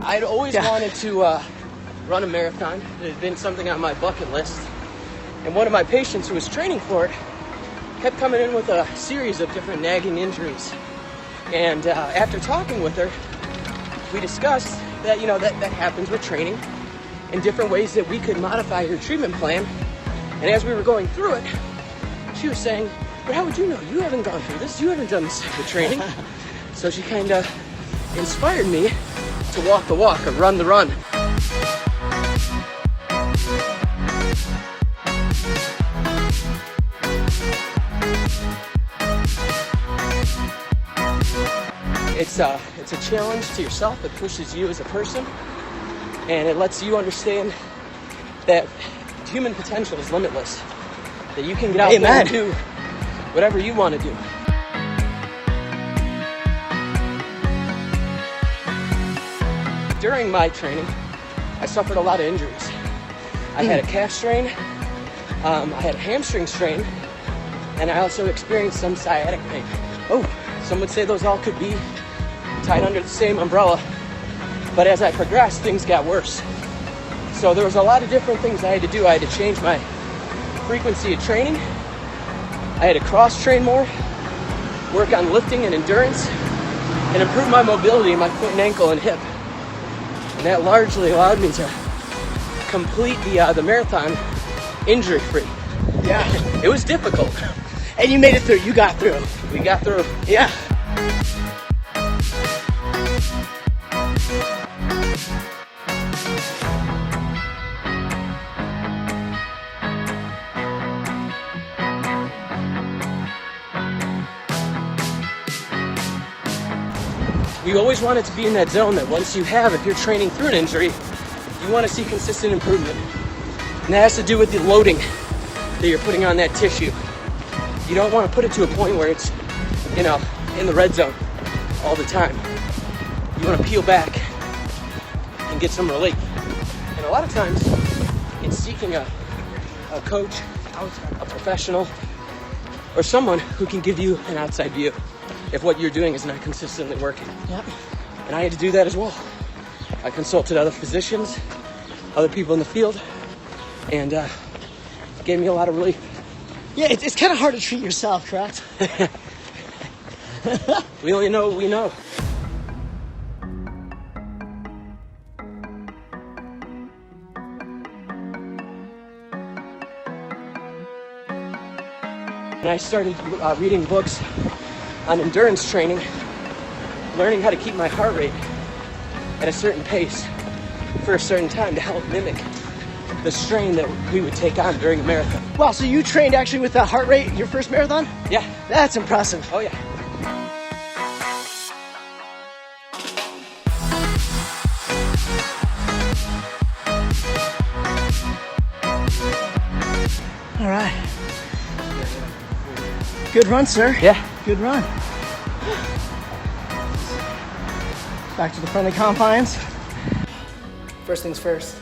I'd always wanted to run a marathon. It had been something on my bucket list. And one of my patients who was training for it kept coming in with a series of different nagging injuries. And after talking with her, we discussed that, that happens with training and different ways that we could modify her treatment plan. And as we were going through it, she was saying, but how would you know? You haven't gone through this. You haven't done this type of training. So she kind of inspired me to walk the walk or run the run. It's a challenge to yourself. It pushes you as a person, and it lets you understand that human potential is limitless. That you can get out there and do whatever you want to do. During my training, I suffered a lot of injuries. I had a calf strain, I had a hamstring strain, and I also experienced some sciatic pain. Oh, some would say those all could be tied under the same umbrella, but as I progressed, things got worse. So there was a lot of different things I had to do. I had to change my frequency of training. I had to cross-train more, work on lifting and endurance, and improve my mobility in my foot and ankle and hip. And that largely allowed me to complete the marathon injury-free. Yeah. It was difficult. And you made it through. You got through. We got through. Yeah. We always want it to be in that zone that once you have, if you're training through an injury, you want to see consistent improvement. And that has to do with the loading that you're putting on that tissue. You don't want to put it to a point where it's, in the red zone all the time. You want to peel back and get some relief. And a lot of times, it's seeking a coach, a professional, or someone who can give you an outside view if what you're doing is not consistently working. Yep. And I had to do that as well. I consulted other physicians, other people in the field, and it gave me a lot of relief. Yeah, it's kind of hard to treat yourself, correct? We only know what we know. And I started reading books on endurance training, learning how to keep my heart rate at a certain pace for a certain time to help mimic the strain that we would take on during a marathon. Wow, so you trained actually with that heart rate your first marathon? Yeah. That's impressive. Oh, yeah. All right. Good run, sir. Yeah. Good run. Back to the friendly confines. First things first.